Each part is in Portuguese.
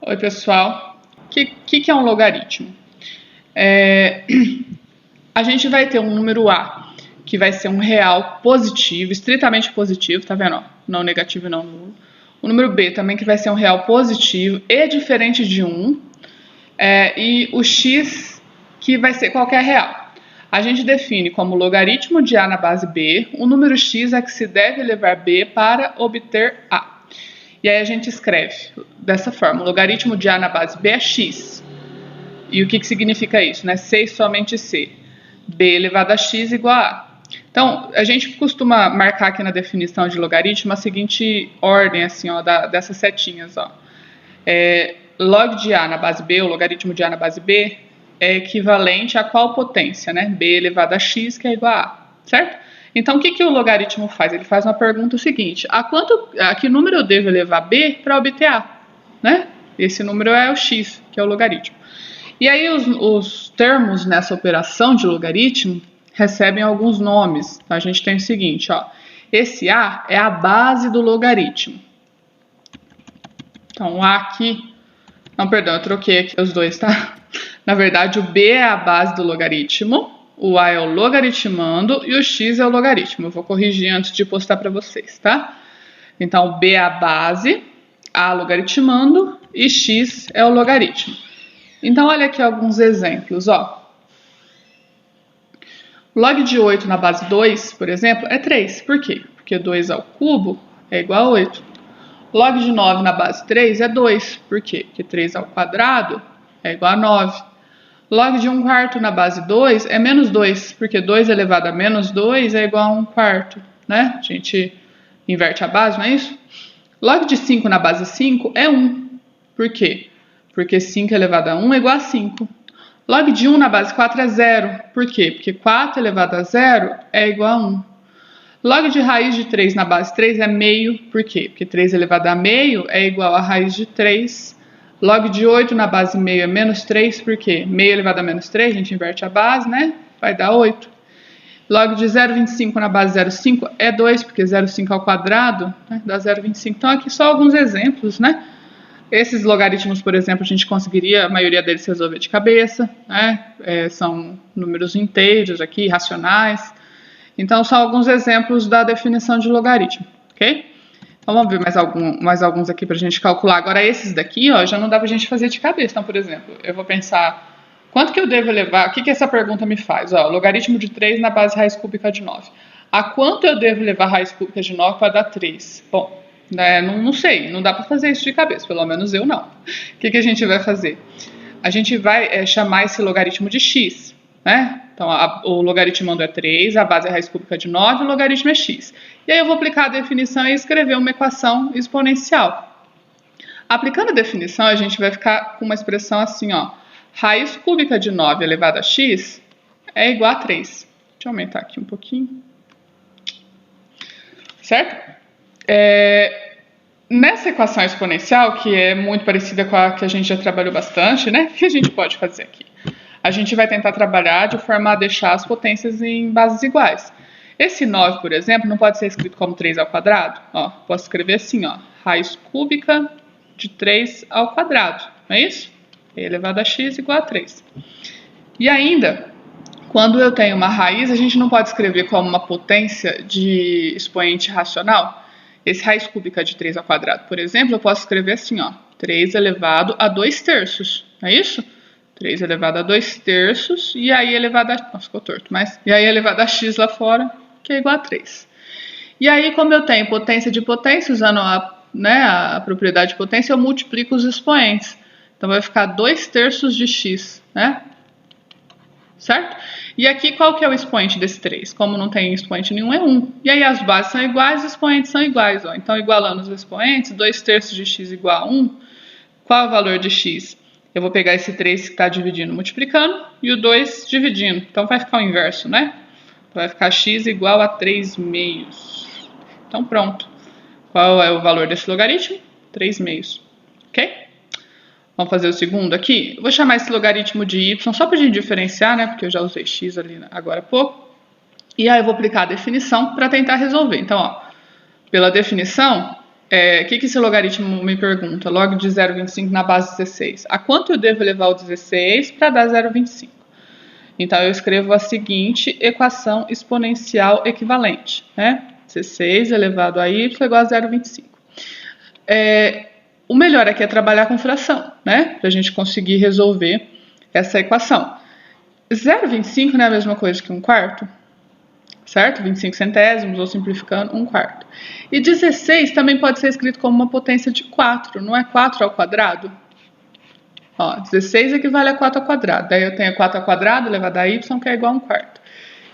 Oi, pessoal. O que é um logaritmo? A gente vai ter um número A, que vai ser um real positivo, estritamente positivo, tá vendo? Ó, não negativo e não nulo. O número B também, que vai ser um real positivo e diferente de 1. E o x, que vai ser qualquer real. A gente define como logaritmo de A na base B, o número x é que se deve elevar B para obter A. E aí a gente escreve dessa forma: o logaritmo de A na base B é x. E o que significa isso? Né? C e somente C. B elevado a x igual a A. Então, a gente costuma marcar aqui na definição de logaritmo a seguinte ordem, assim, ó, dessas setinhas. Ó. Log de A na base B, o logaritmo de A na base B, é equivalente a qual potência? Né? B elevado a x, que é igual a A. Certo? Então, o que o logaritmo faz? Ele faz uma pergunta seguinte: a que número eu devo elevar B para obter A? Né? Esse número é o x, que é o logaritmo. E aí os termos nessa operação de logaritmo recebem alguns nomes. Então, a gente tem o seguinte, ó, esse A é a base do logaritmo. Então, o A aqui... Não, perdão, eu troquei aqui os dois, tá? Na verdade, o B é a base do logaritmo, o A é o logaritmando e o x é o logaritmo. Eu vou corrigir antes de postar para vocês, tá? Então, o B é a base, A logaritmando e x é o logaritmo. Então, olha aqui alguns exemplos, ó. Log de 8 na base 2, por exemplo, é 3. Por quê? Porque 2 ao cubo é igual a 8. Log de 9 na base 3 é 2. Por quê? Porque 3 ao quadrado é igual a 9. Log de 1 quarto na base 2 é menos 2. Porque 2 elevado a menos 2 é igual a 1 quarto. Né? A gente inverte a base, não é isso? Log de 5 na base 5 é 1. Por quê? Porque 5 elevado a 1 é igual a 5. Log de 1 na base 4 é 0. Por quê? Porque 4 elevado a 0 é igual a 1. Log de raiz de 3 na base 3 é meio. Por quê? Porque 3 elevado a meio é igual a raiz de 3. Log de 8 na base meio é menos 3. Por quê? Meio elevado a menos 3, a gente inverte a base, né? Vai dar 8. Log de 0,25 na base 0,5 é 2, porque 0,5 ao quadrado, né, dá 0,25. Então, aqui só alguns exemplos, né? Esses logaritmos, por exemplo, a gente conseguiria, a maioria deles, resolver de cabeça, né? São números inteiros aqui, racionais. Então, são alguns exemplos da definição de logaritmo, ok? Então, vamos ver mais alguns aqui para a gente calcular. Agora, esses daqui, ó, já não dá para a gente fazer de cabeça. Então, por exemplo, eu vou pensar, quanto que eu devo elevar? O que essa pergunta me faz? Ó, logaritmo de 3 na base raiz cúbica de 9. A quanto eu devo levar raiz cúbica de 9 para dar 3? Bom, né, não sei, não dá para fazer isso de cabeça, pelo menos eu não. O que a gente vai fazer? A gente vai chamar esse logaritmo de x, né? Então, o logaritmando é 3, a base é a raiz cúbica de 9, o logaritmo é x. E aí eu vou aplicar a definição e escrever uma equação exponencial. Aplicando a definição, a gente vai ficar com uma expressão assim, ó. Raiz cúbica de 9 elevado a x é igual a 3. Deixa eu aumentar aqui um pouquinho. Certo? Nessa equação exponencial, que é muito parecida com a que a gente já trabalhou bastante, né? O que a gente pode fazer aqui? A gente vai tentar trabalhar de forma a deixar as potências em bases iguais. Esse 9, por exemplo, não pode ser escrito como 3 ao quadrado? Ó, posso escrever assim, ó, raiz cúbica de 3 ao quadrado, não é isso? E elevado a x igual a 3. E ainda, quando eu tenho uma raiz, a gente não pode escrever como uma potência de expoente racional. Esse raiz cúbica de 3 ao quadrado, por exemplo, eu posso escrever assim, ó, 3 elevado a 2 terços, não é isso? 3 elevado a 2 terços, e aí elevado a... Nossa, ficou torto, mas... E aí elevado a x lá fora, que é igual a 3. E aí, como eu tenho potência de potência, usando a propriedade de potência, eu multiplico os expoentes. Então, vai ficar 2 terços de x, né? Certo? E aqui, qual que é o expoente desse 3? Como não tem expoente nenhum, é 1. E aí, as bases são iguais, os expoentes são iguais. Ó. Então, igualando os expoentes, 2 terços de x igual a 1. Qual é o valor de x? Eu vou pegar esse 3 que está dividindo, multiplicando, e o 2 dividindo. Então, vai ficar o inverso, né? Vai ficar x igual a 3 meios. Então, pronto. Qual é o valor desse logaritmo? 3 meios. Ok? Vamos fazer o segundo aqui. Eu vou chamar esse logaritmo de y, só para a gente diferenciar, né? Porque eu já usei x ali agora há pouco. E aí, eu vou aplicar a definição para tentar resolver. Então, ó, pela definição, que esse logaritmo me pergunta? Log de 0,25 na base 16. A quanto eu devo elevar o 16 para dar 0,25? Então, eu escrevo a seguinte equação exponencial equivalente, né? 16 elevado a y igual a 0,25. O melhor aqui é trabalhar com fração, né? Para a gente conseguir resolver essa equação. 0,25 não é a mesma coisa que 1/4, certo? 25 centésimos, ou simplificando, 1/4. E 16 também pode ser escrito como uma potência de 4, não é 4 ao quadrado? Ó, 16 equivale a 4 ao quadrado. Daí eu tenho 4 ao quadrado elevado a y, que é igual a 1/4.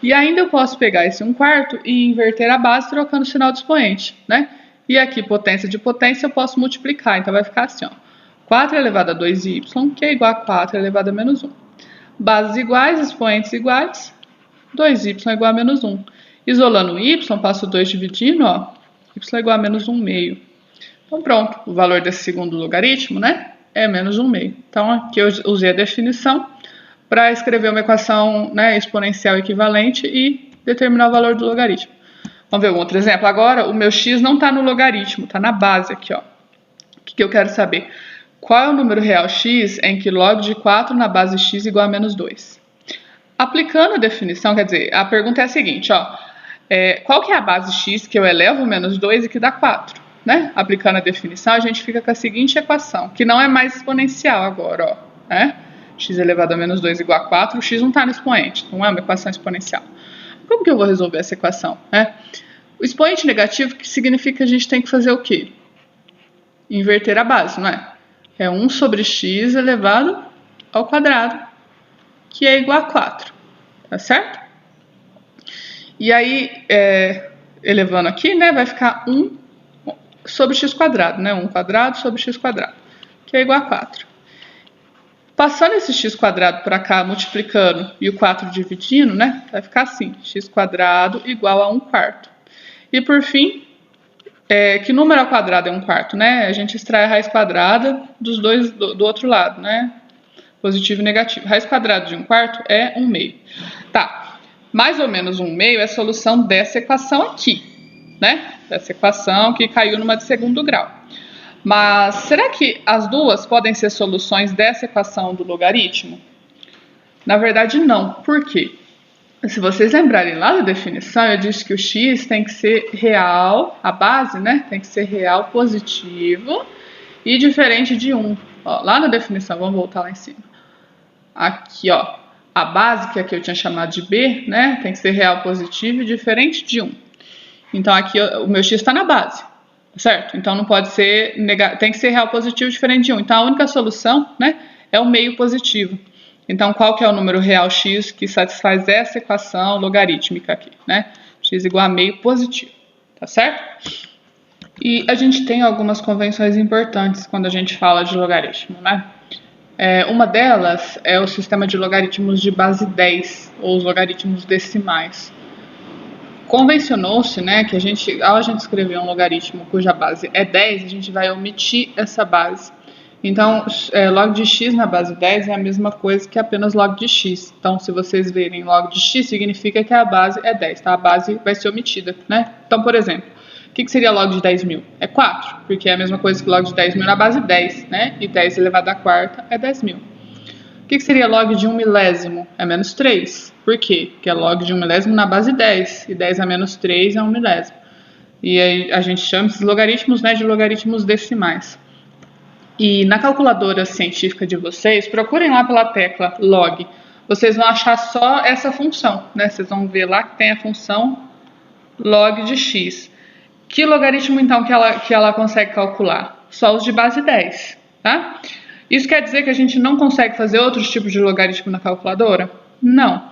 E ainda eu posso pegar esse 1/4 e inverter a base trocando o sinal do expoente, né? E aqui, potência de potência, eu posso multiplicar. Então, vai ficar assim, ó. 4 elevado a 2y, que é igual a 4 elevado a menos 1. Bases iguais, expoentes iguais, 2y é igual a menos 1. Isolando o y, passo 2 dividindo, ó, y é igual a menos 1/2. Então, pronto. O valor desse segundo logaritmo, né, é menos 1/2. Então, aqui eu usei a definição para escrever uma equação, né, exponencial equivalente e determinar o valor do logaritmo. Vamos ver um outro exemplo. Agora, o meu x não está no logaritmo, está na base aqui, ó. O que eu quero saber? Qual é o número real x em que log de 4 na base x igual a menos 2? Aplicando a definição, quer dizer, a pergunta é a seguinte, ó. Qual que é a base x que eu elevo menos 2 e que dá 4? Né? Aplicando a definição, a gente fica com a seguinte equação, que não é mais exponencial agora, ó. Né? X elevado a menos 2 igual a 4, o x não está no expoente, não é uma equação exponencial. Como que eu vou resolver essa equação? O expoente negativo que significa que a gente tem que fazer o quê? Inverter a base, não é? É 1 sobre x elevado ao quadrado, que é igual a 4, tá certo? E aí, elevando aqui, né, vai ficar 1 sobre x quadrado, né? 1 quadrado sobre x quadrado, que é igual a 4. Passando esse x quadrado para cá, multiplicando e o 4 dividindo, né? Vai ficar assim, x quadrado igual a 1/4. E por fim, que número ao quadrado é 1/4, né? A gente extrai a raiz quadrada dos dois do outro lado, né? Positivo e negativo. Raiz quadrada de 1/4 é 1/2. Tá, mais ou menos 1/2 é a solução dessa equação aqui, né? Dessa equação que caiu numa de segundo grau. Mas será que as duas podem ser soluções dessa equação do logaritmo? Na verdade, não. Por quê? Se vocês lembrarem lá da definição, eu disse que o x tem que ser real, a base, né? Tem que ser real positivo e diferente de 1. Ó, lá na definição, vamos voltar lá em cima. Aqui, ó, a base, que aqui eu tinha chamado de b, né? Tem que ser real positivo e diferente de 1. Então, aqui o meu x está na base. Certo? Então não pode ser tem que ser real positivo diferente de 1. Então a única solução, né, é o meio positivo. Então qual que é o número real x que satisfaz essa equação logarítmica aqui, né? X igual a meio positivo, tá certo? E a gente tem algumas convenções importantes quando a gente fala de logaritmo, né? Uma delas é o sistema de logaritmos de base 10, ou os logaritmos decimais. Convencionou-se, né, que ao a gente escrever um logaritmo cuja base é 10, a gente vai omitir essa base. Então, log de x na base 10 é a mesma coisa que apenas log de x. Então, se vocês verem log de x, significa que a base é 10, tá? A base vai ser omitida, né? Então, por exemplo, o que seria log de 10.000? É 4, porque é a mesma coisa que log de 10.000 na base 10, né? E 10 elevado à quarta é 10.000. O que seria log de 1 milésimo? É menos 3. Por quê? Porque é log de 1 milésimo na base 10. E 10 a menos 3 é 1 milésimo. E aí a gente chama esses logaritmos, né, de logaritmos decimais. E na calculadora científica de vocês, procurem lá pela tecla log. Vocês vão achar só essa função, né? Vocês vão ver lá que tem a função log de x. Que logaritmo, então, que ela consegue calcular? Só os de base 10, tá? Isso quer dizer que a gente não consegue fazer outros tipos de logaritmo na calculadora? Não.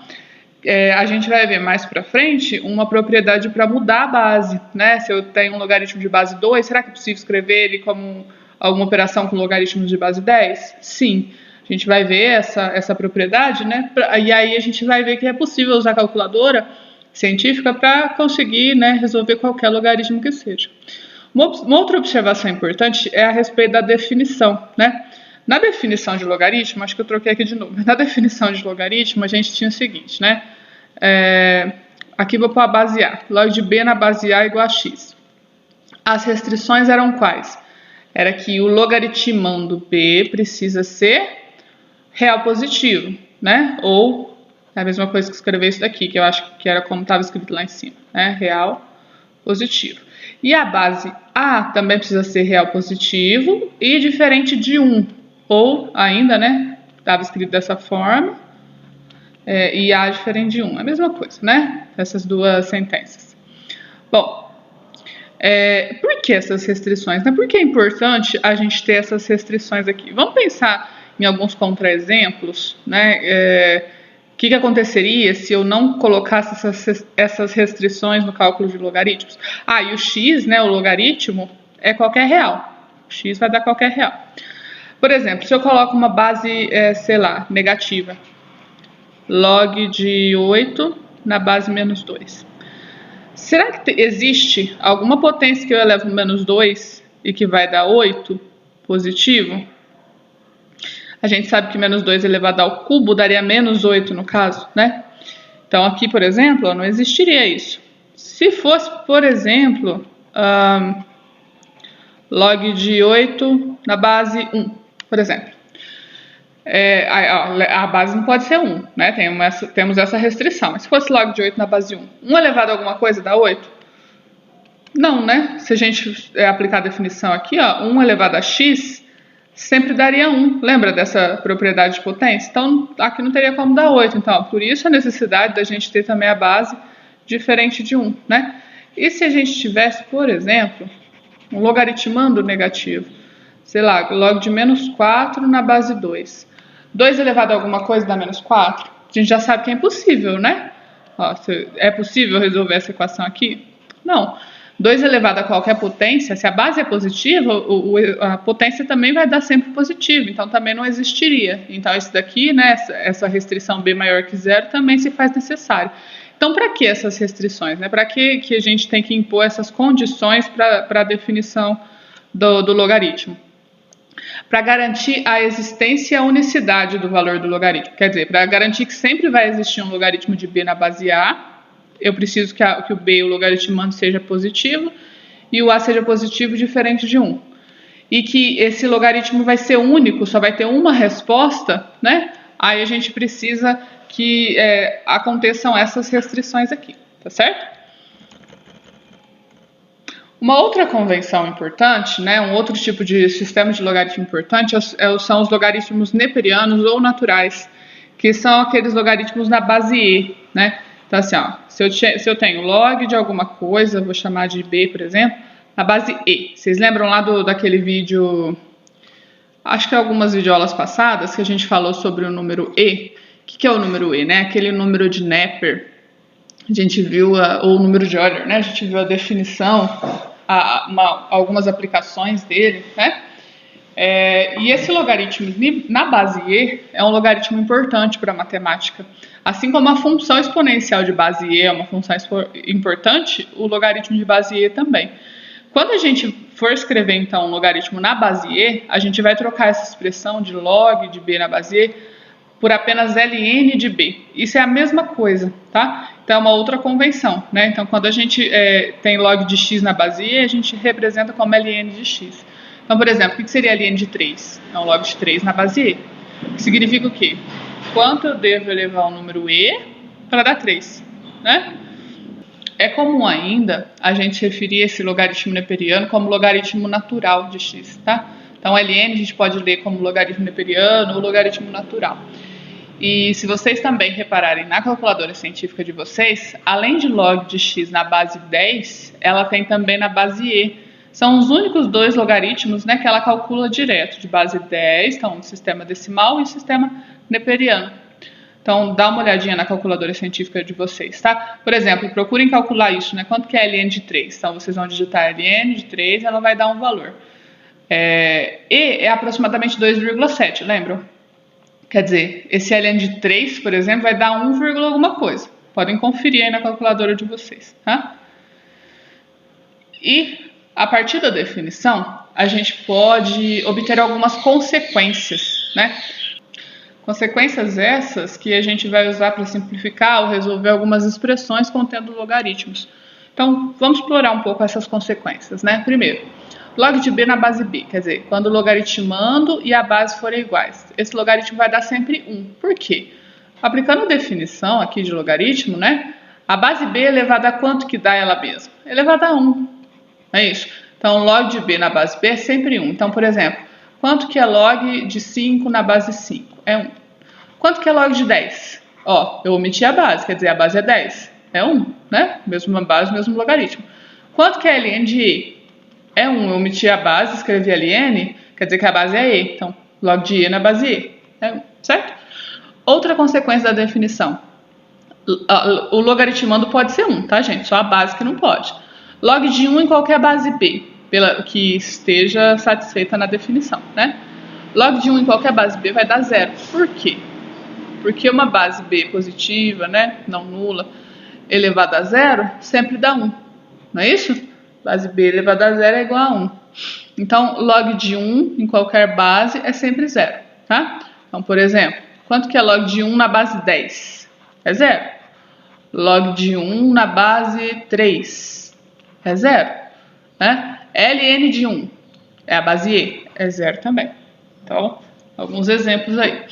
A gente vai ver mais pra frente uma propriedade para mudar a base, né? Se eu tenho um logaritmo de base 2, será que é possível escrever ele como alguma operação com logaritmos de base 10? Sim. A gente vai ver essa propriedade, né? E aí a gente vai ver que é possível usar a calculadora científica para conseguir, né, resolver qualquer logaritmo que seja. Uma outra observação importante é a respeito da definição, né? Na definição de logaritmo, acho que eu troquei aqui de novo, na definição de logaritmo a gente tinha o seguinte, né? Aqui vou pôr a base A, log de B na base A igual a x. As restrições eram quais? Era que o logaritmando b precisa ser real positivo, né? Ou é a mesma coisa que escrever isso daqui, que eu acho que era como estava escrito lá em cima, né? Real positivo. E a base A também precisa ser real positivo e diferente de 1. Ou ainda, né? Estava escrito dessa forma. E A diferente de 1. É a mesma coisa, né? Essas duas sentenças. Bom, por que essas restrições? Né? Por que é importante a gente ter essas restrições aqui? Vamos pensar em alguns contra-exemplos, né? O que aconteceria se eu não colocasse essas restrições no cálculo de logaritmos? E o x, né, o logaritmo, é qualquer real. O x vai dar qualquer real. Por exemplo, se eu coloco uma base, sei lá, negativa, log de 8 na base menos 2. Será que existe alguma potência que eu elevo menos 2 e que vai dar 8 positivo? A gente sabe que menos 2 elevado ao cubo daria menos 8 no caso, né? Então aqui, por exemplo, não existiria isso. Se fosse, por exemplo, log de 8 na base 1, por exemplo. A base não pode ser 1, né? Temos essa restrição. Mas se fosse log de 8 na base 1, 1 elevado a alguma coisa dá 8? Não, né? Se a gente aplicar a definição aqui, 1 elevado a x sempre daria 1. Lembra dessa propriedade de potência? Então, aqui não teria como dar 8. Então, por isso a necessidade da gente ter também a base diferente de 1, né? E se a gente tivesse, por exemplo, um logaritmando negativo? Sei lá, log de menos 4 na base 2. 2 elevado a alguma coisa dá menos 4? A gente já sabe que é impossível, né? É possível resolver essa equação aqui? Não. 2 elevado a qualquer potência, se a base é positiva, a potência também vai dar sempre positivo, então também não existiria. Então isso daqui, né, essa restrição b maior que 0 também se faz necessário. Então para que essas restrições? Né? Para que a gente tem que impor essas condições para a definição do logaritmo? Para garantir a existência e a unicidade do valor do logaritmo. Quer dizer, para garantir que sempre vai existir um logaritmo de b na base A, eu preciso que o b, o logaritmando, seja positivo e o a seja positivo diferente de 1. E que esse logaritmo vai ser único, só vai ter uma resposta, né? Aí a gente precisa que aconteçam essas restrições aqui, tá certo? Uma outra convenção importante, né, um outro tipo de sistema de logaritmo importante são os logaritmos neperianos ou naturais, que são aqueles logaritmos na base E, né? Então assim, se eu tenho log de alguma coisa, vou chamar de b, por exemplo, na base E. Vocês lembram lá daquele vídeo, acho que algumas videoaulas passadas, que a gente falou sobre o número E? O que é o número E, né? Aquele número de Neper. A gente viu, ou o número de Euler, né? A gente viu a definição, algumas aplicações dele, né? E esse logaritmo na base E é um logaritmo importante para a matemática. Assim como a função exponencial de base E é uma função importante, o logaritmo de base E também. Quando a gente for escrever, então, um logaritmo na base E, a gente vai trocar essa expressão de log de B na base E por apenas ln de B. Isso é a mesma coisa, tá? Então, é uma outra convenção, né? Então, quando a gente tem log de x na base E, a gente representa como ln de x. Então, por exemplo, o que seria ln de 3? É um log de 3 na base E. Significa o quê? Quanto eu devo elevar o número E para dar 3, né? É comum ainda a gente referir esse logaritmo neperiano como logaritmo natural de x, tá? Então, ln a gente pode ler como logaritmo neperiano ou logaritmo natural. E se vocês também repararem na calculadora científica de vocês, além de log de x na base 10, ela tem também na base E. São os únicos dois logaritmos, né, que ela calcula direto, de base 10, então sistema decimal e sistema neperiano. Então, dá uma olhadinha na calculadora científica de vocês, tá? Por exemplo, procurem calcular isso, né? Quanto que é ln de 3? Então, vocês vão digitar ln de 3 e ela vai dar um valor. E é aproximadamente 2,7, lembram? Quer dizer, esse ln de 3, por exemplo, vai dar 1, alguma coisa. Podem conferir aí na calculadora de vocês, tá? E, a partir da definição, a gente pode obter algumas consequências, né? Consequências essas que a gente vai usar para simplificar ou resolver algumas expressões contendo logaritmos. Então, vamos explorar um pouco essas consequências, né? Primeiro, log de b na base b, quer dizer, quando o logaritmando e a base forem iguais. Esse logaritmo vai dar sempre 1. Por quê? Aplicando a definição aqui de logaritmo, né? A base b elevada a quanto que dá ela mesma? Elevada a 1. É isso. Então, log de b na base b é sempre 1. Então, por exemplo, quanto que é log de 5 na base 5? É 1. Quanto que é log de 10? Ó, eu omiti a base, quer dizer, a base é 10. É 1, né? Mesma base, mesmo logaritmo. Quanto que é ln de e? É 1. Eu omiti a base, escrevi ln, quer dizer que a base é e. Então, log de e na base e. É 1, certo? Outra consequência da definição. O logaritmando pode ser 1, tá, gente? Só a base que não pode. Log de 1 em qualquer base b, que esteja satisfeita na definição, né? Log de 1 em qualquer base b vai dar 0. Por quê? Porque uma base b positiva, né, não nula, elevada a 0, sempre dá 1. Não é isso? Base b elevada a 0 é igual a 1. Então, log de 1 em qualquer base é sempre 0, tá? Então, por exemplo, quanto que é log de 1 na base 10? É 0. Log de 1 na base 3 é 0. Né? Ln de 1 é a base e, é 0 também. Então, alguns exemplos aí.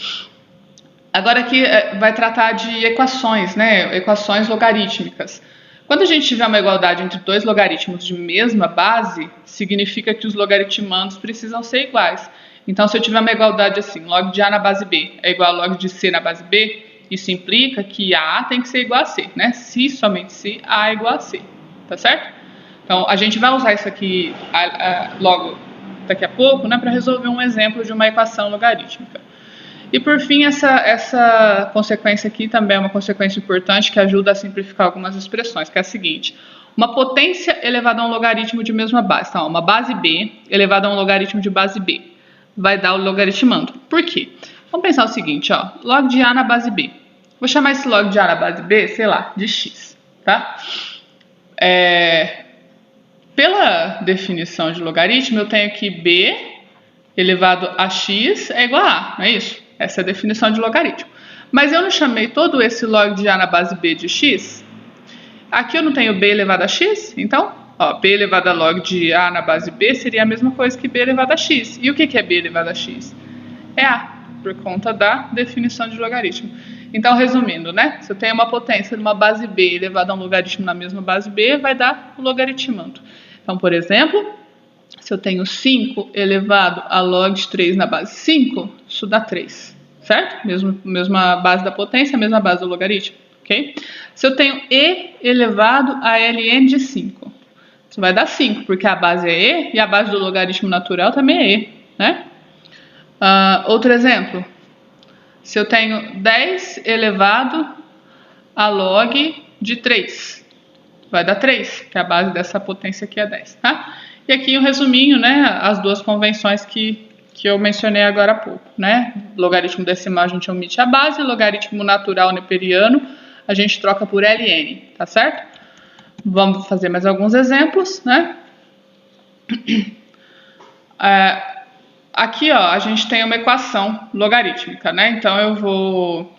Agora aqui vai tratar de equações, né? Equações logarítmicas. Quando a gente tiver uma igualdade entre dois logaritmos de mesma base, significa que os logaritmandos precisam ser iguais. Então, se eu tiver uma igualdade assim, log de A na base B é igual a log de C na base B, isso implica que A tem que ser igual a C, né? Se, somente se, A é igual a C, tá certo? Então, a gente vai usar isso aqui logo daqui a pouco, né, para resolver um exemplo de uma equação logarítmica. E por fim, essa consequência aqui também é uma consequência importante que ajuda a simplificar algumas expressões, que é a seguinte: uma potência elevada a um logaritmo de mesma base. Então, uma base B elevada a um logaritmo de base B vai dar o logaritmando. Por quê? Vamos pensar o seguinte, ó, log de A na base B. Vou chamar esse log de A na base B, sei lá, de x, tá? Pela definição de logaritmo, eu tenho que B elevado a x é igual a A, não é isso? Essa é a definição de logaritmo. Mas eu não chamei todo esse log de A na base B de x? Aqui eu não tenho B elevado a x? Então, ó, B elevado a log de A na base B seria a mesma coisa que B elevado a x. E o que é B elevado a x? É A, por conta da definição de logaritmo. Então, resumindo, né? Se eu tenho uma potência de uma base B elevada a um logaritmo na mesma base B, vai dar o logaritmando. Então, por exemplo, se eu tenho 5 elevado a log de 3 na base 5, isso dá 3, certo? Mesma base da potência, mesma base do logaritmo, ok? Se eu tenho E elevado a ln de 5, isso vai dar 5, porque a base é E e a base do logaritmo natural também é E, né? Outro exemplo, se eu tenho 10 elevado a log de 3, vai dar 3, que a base dessa potência aqui é 10, tá? E aqui um resuminho, né, as duas convenções que eu mencionei agora há pouco, né? Logaritmo decimal a gente omite a base, logaritmo natural neperiano a gente troca por ln, tá certo? Vamos fazer mais alguns exemplos, né? Aqui, ó, a gente tem uma equação logarítmica, né? Então eu vou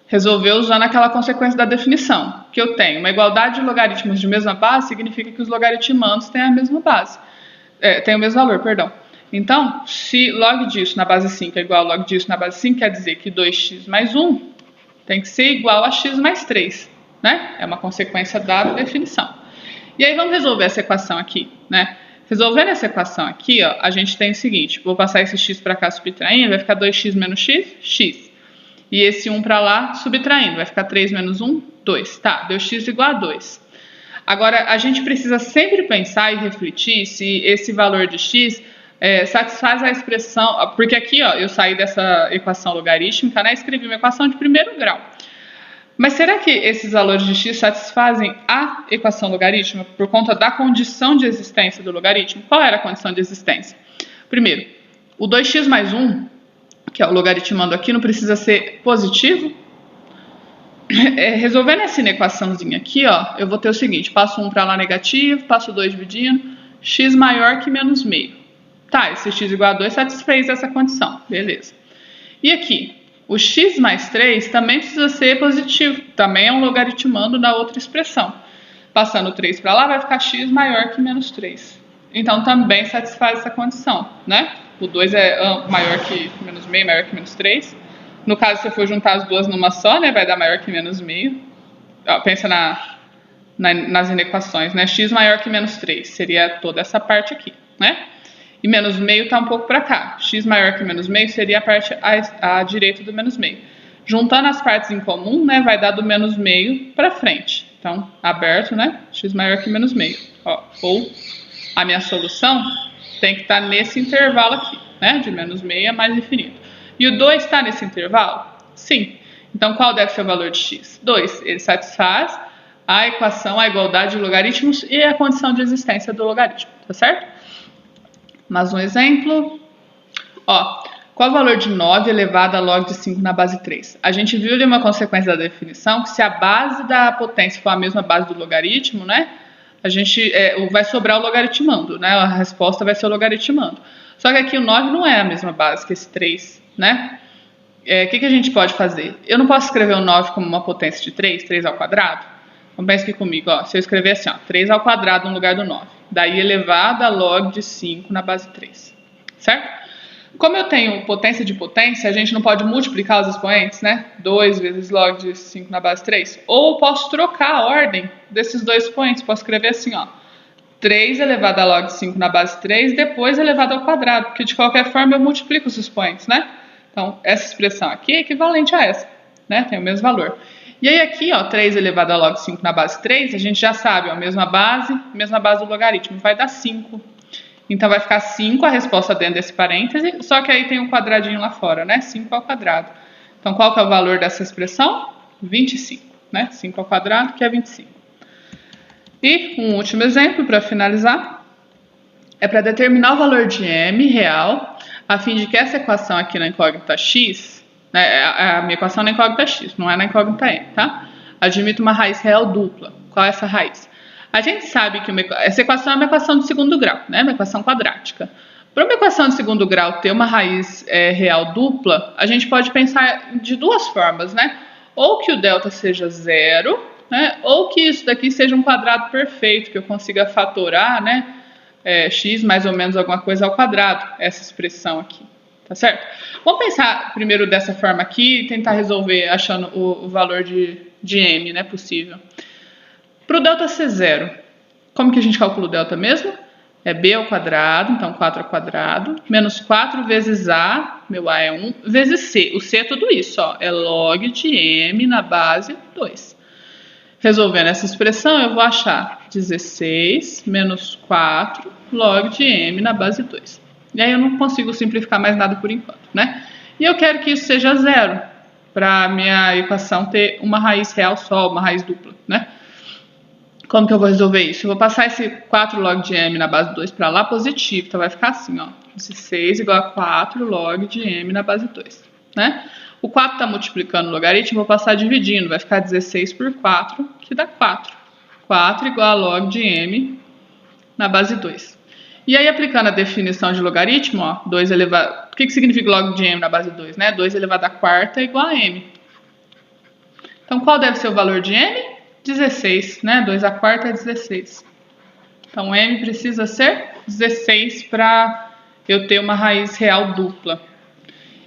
resolver usando aquela consequência da definição, que eu tenho uma igualdade de logaritmos de mesma base, significa que os logaritmandos têm a mesma base, têm o mesmo valor, perdão. Então, se log disso na base 5 é igual a log disso na base 5, quer dizer que 2x mais 1 tem que ser igual a x mais 3, né? É uma consequência da definição. E aí vamos resolver essa equação aqui, né? Resolvendo essa equação aqui, ó, a gente tem o seguinte, vou passar esse x para cá subtraindo, vai ficar 2x menos x, x. E esse 1 para lá, subtraindo, vai ficar 3 menos 1, 2. Tá, deu x igual a 2. Agora, a gente precisa sempre pensar e refletir se esse valor de x satisfaz a expressão... Porque aqui, ó, eu saí dessa equação logarítmica, né, escrevi uma equação de primeiro grau. Mas será que esses valores de x satisfazem a equação logarítmica por conta da condição de existência do logaritmo? Qual era a condição de existência? Primeiro, o 2x mais 1... que é o logaritmando aqui, não precisa ser positivo. Resolvendo essa equaçãozinha aqui, ó, eu vou ter o seguinte, passo 1 para lá negativo, passo 2 dividindo, x maior que menos meio. Tá, esse x igual a 2 satisfez essa condição, beleza. E aqui, o x mais 3 também precisa ser positivo, também é um logaritmando da outra expressão. Passando o 3 para lá, vai ficar x maior que menos 3. Então, também satisfaz essa condição, né? O 2 é maior que menos meio, maior que menos 3. No caso, se eu for juntar as duas numa só, né, vai dar maior que menos meio. Ó, pensa nas inequações, né? X maior que menos 3, seria toda essa parte aqui, né? E menos meio está um pouco para cá. X maior que menos meio seria a parte à direita do menos meio. Juntando as partes em comum, né, vai dar do menos meio para frente. Então, aberto, né? X maior que menos meio. Ó, ou a minha solução tem que estar nesse intervalo aqui, né? De menos meio a mais infinito. E o 2 está nesse intervalo? Sim. Então, qual deve ser o valor de x? 2. Ele satisfaz a equação, a igualdade de logaritmos e a condição de existência do logaritmo, tá certo? Mais um exemplo. Ó, qual o valor de 9 elevado a log de 5 na base 3? A gente viu ali uma consequência da definição que se a base da potência for a mesma base do logaritmo, né? A gente vai sobrar o logaritmando, né? A resposta vai ser o logaritmando. Só que aqui o 9 não é a mesma base que esse 3, né? O que a gente pode fazer? Eu não posso escrever o 9 como uma potência de 3 ao quadrado? Então pense aqui comigo, ó, se eu escrever assim, ó, 3 ao quadrado no lugar do 9, daí elevado a log de 5 na base 3, certo? Como eu tenho potência de potência, a gente não pode multiplicar os expoentes, né? 2 vezes log de 5 na base 3. Ou eu posso trocar a ordem desses dois expoentes, posso escrever assim, ó, 3 elevado a log de 5 na base 3, depois elevado ao quadrado, porque de qualquer forma eu multiplico os expoentes, né? Então, essa expressão aqui é equivalente a essa, né? Tem o mesmo valor. E aí aqui, ó, 3 elevado a log de 5 na base 3, a gente já sabe, ó, mesma base do logaritmo, vai dar 5. Então, vai ficar 5 a resposta dentro desse parêntese, só que aí tem um quadradinho lá fora, né? 5 ao quadrado. Então, qual que é o valor dessa expressão? 25, né? 5 ao quadrado, que é 25. E um último exemplo para finalizar. É para determinar o valor de m real, a fim de que essa equação aqui na incógnita x, né, a minha equação na incógnita x, não é na incógnita m, tá? Admite uma raiz real dupla. Qual é essa raiz? A gente sabe que essa equação é uma equação de segundo grau, né? Uma equação quadrática. Para uma equação de segundo grau ter uma raiz real dupla, a gente pode pensar de duas formas, né? Ou que o delta seja zero, né? Ou que isso daqui seja um quadrado perfeito, que eu consiga fatorar, né? X mais ou menos alguma coisa ao quadrado, essa expressão aqui, tá certo? Vamos pensar primeiro dessa forma aqui e tentar resolver achando o valor de m, né, possível. Para o delta ser zero, como que a gente calcula o delta mesmo? É b ao quadrado, então 4 ao quadrado, menos 4 vezes a, meu a é 1, vezes c. O c é tudo isso, ó, é log de m na base 2. Resolvendo essa expressão, eu vou achar 16 menos 4 log de m na base 2. E aí eu não consigo simplificar mais nada por enquanto, né? E eu quero que isso seja zero, para a minha equação ter uma raiz real só, uma raiz dupla, né? Como que eu vou resolver isso? Eu vou passar esse 4 log de m na base 2 para lá positivo, então vai ficar assim, ó, 16 igual a 4 log de m na base 2, né? O 4 está multiplicando o logaritmo, vou passar dividindo, vai ficar 16 por 4, que dá 4. 4 igual a log de m na base 2. E aí, aplicando a definição de logaritmo, ó, 2 elevado... O que significa log de m na base 2, né? 2 elevado a quarta é igual a m. Então, qual deve ser o valor de m? 16, né? 2 a quarta é 16. Então, m precisa ser 16 para eu ter uma raiz real dupla.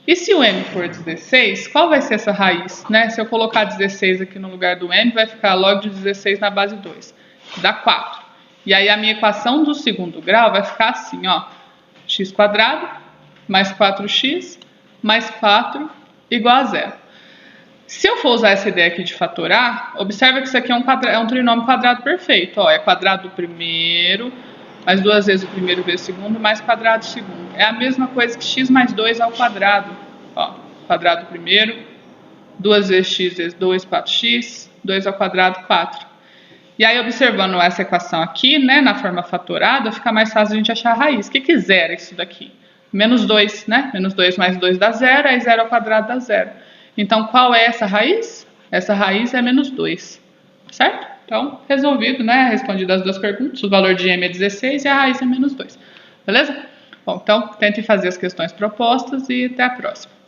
E se o m for 16, qual vai ser essa raiz, né? Se eu colocar 16 aqui no lugar do m, vai ficar log de 16 na base 2, que dá 4. E aí a minha equação do segundo grau vai ficar assim, ó, x quadrado mais 4x mais 4 igual a zero. Se eu for usar essa ideia aqui de fatorar, observa que isso aqui é um trinômio quadrado perfeito, ó, é quadrado do primeiro, mais 2 vezes o primeiro vezes o segundo, mais quadrado do segundo. É a mesma coisa que x mais 2 ao quadrado. Ó, quadrado do primeiro, 2 vezes x vezes 2, 4x, 2 ao quadrado, 4. E aí, observando essa equação aqui, né, na forma fatorada, fica mais fácil a gente achar a raiz. O que zero é isso daqui? Menos 2, né? Menos 2 mais 2 dá zero, aí 0 ao quadrado dá zero. Então, qual é essa raiz? Essa raiz é menos 2, certo? Então, resolvido, né? Respondido as duas perguntas. O valor de m é 16 e a raiz é menos 2. Beleza? Bom, então, tentem fazer as questões propostas e até a próxima.